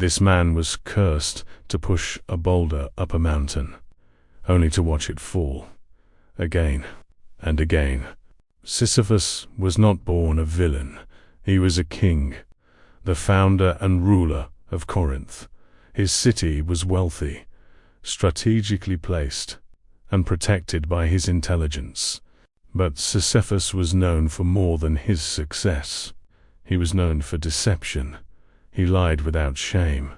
This man was cursed to push a boulder up a mountain, only to watch it fall, again and again. Sisyphus was not born a villain. He was a king, the founder and ruler of Corinth. His city was wealthy, strategically placed, and protected by his intelligence. But Sisyphus was known for more than his success. He was known for deception. He lied without shame.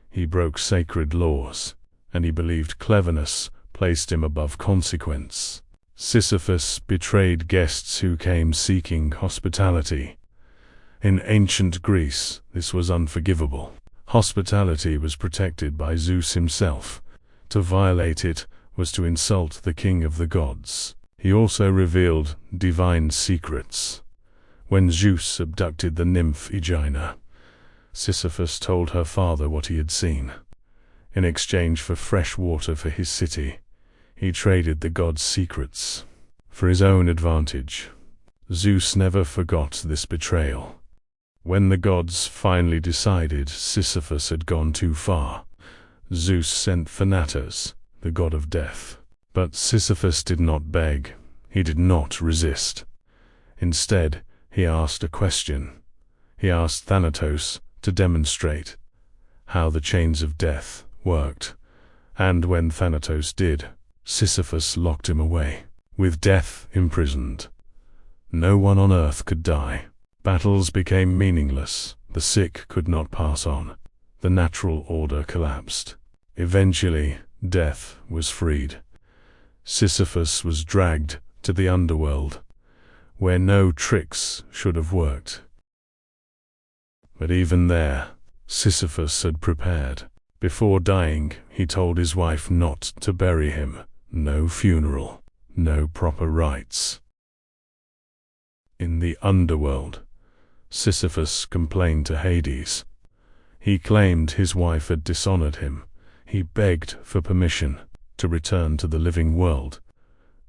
He broke sacred laws, and he believed cleverness placed him above consequence. Sisyphus betrayed guests who came seeking hospitality. In ancient Greece, this was unforgivable. Hospitality was protected by Zeus himself. To violate it was to insult the king of the gods. He also revealed divine secrets. When Zeus abducted the nymph Aegina, Sisyphus told her father what he had seen. In exchange for fresh water for his city, he traded the god's secrets for his own advantage. Zeus never forgot this betrayal. When the gods finally decided Sisyphus had gone too far, Zeus sent Thanatos, the god of death. But Sisyphus did not beg. He did not resist. Instead, he asked a question. He asked Thanatos to demonstrate how the chains of death worked. And when Thanatos did, Sisyphus locked him away. With death imprisoned, no one on earth could die. Battles became meaningless. The sick could not pass on. The natural order collapsed. Eventually, death was freed. Sisyphus was dragged to the underworld, where no tricks should have worked. But even there, Sisyphus had prepared. Before dying, he told his wife not to bury him. No funeral, no proper rites. In the underworld, Sisyphus complained to Hades. He claimed his wife had dishonored him. He begged for permission to return to the living world,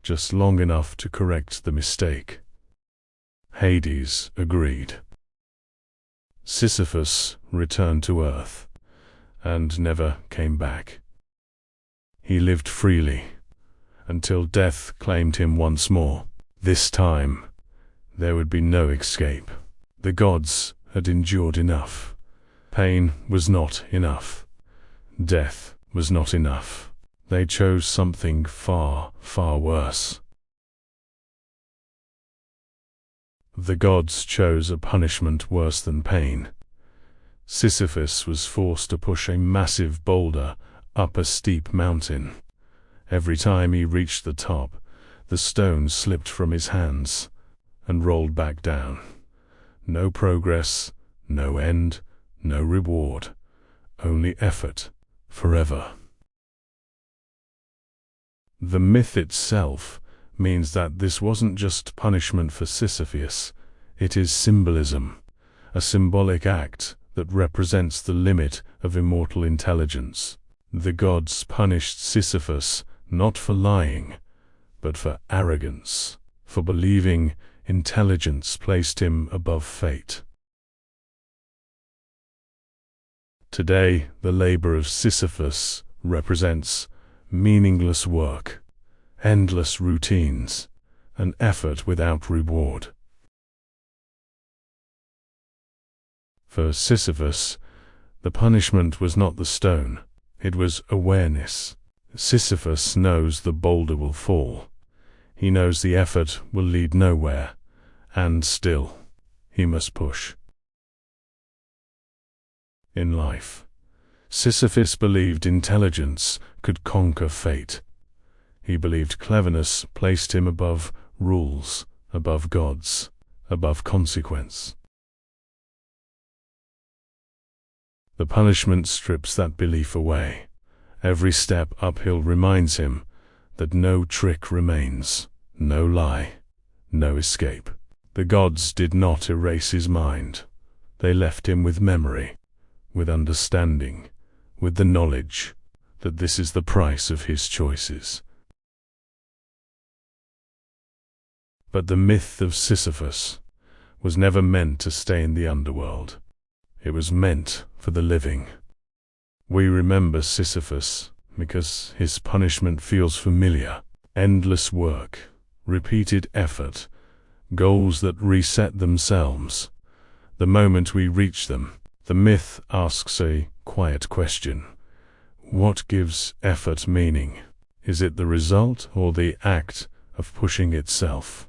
just long enough to correct the mistake. Hades agreed. Sisyphus returned to earth and never came back. He lived freely until death claimed him once more. This time, there would be no escape. The gods had endured enough. Pain was not enough. Death was not enough. They chose something far, far worse. The gods chose a punishment worse than pain. Sisyphus was forced to push a massive boulder up a steep mountain. Every time he reached the top, the stone slipped from his hands and rolled back down. No progress, no end, no reward, only effort, forever. The myth itself means that this wasn't just punishment for Sisyphus, it is symbolism, a symbolic act that represents the limit of immortal intelligence. The gods punished Sisyphus not for lying, but for arrogance, for believing intelligence placed him above fate. Today, the labor of Sisyphus represents meaningless work, endless routines, and effort without reward. For Sisyphus, the punishment was not the stone, it was awareness. Sisyphus knows the boulder will fall. He knows the effort will lead nowhere, and still, he must push. In life, Sisyphus believed intelligence could conquer fate. He believed cleverness placed him above rules, above gods, above consequence. The punishment strips that belief away. Every step uphill reminds him that no trick remains, no lie, no escape. The gods did not erase his mind. They left him with memory, with understanding, with the knowledge that this is the price of his choices. But the myth of Sisyphus was never meant to stay in the underworld. It was meant for the living. We remember Sisyphus because his punishment feels familiar. Endless work, repeated effort, goals that reset themselves. The moment we reach them, the myth asks a quiet question. What gives effort meaning? Is it the result or the act of pushing itself?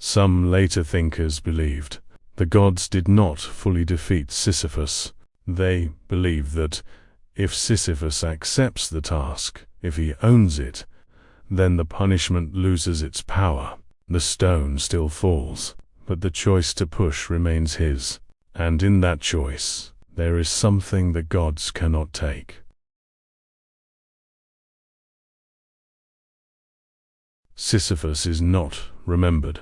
Some later thinkers believed the gods did not fully defeat Sisyphus. They believed that if Sisyphus accepts the task, if he owns it, then the punishment loses its power. The stone still falls, but the choice to push remains his. And in that choice, there is something the gods cannot take. Sisyphus is not remembered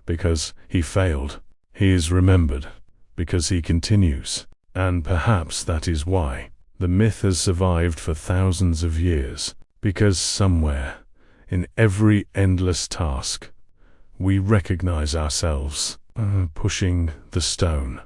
because he failed. He is remembered because he continues. And perhaps that is why the myth has survived for thousands of years, because somewhere, in every endless task, we recognize ourselves pushing the stone.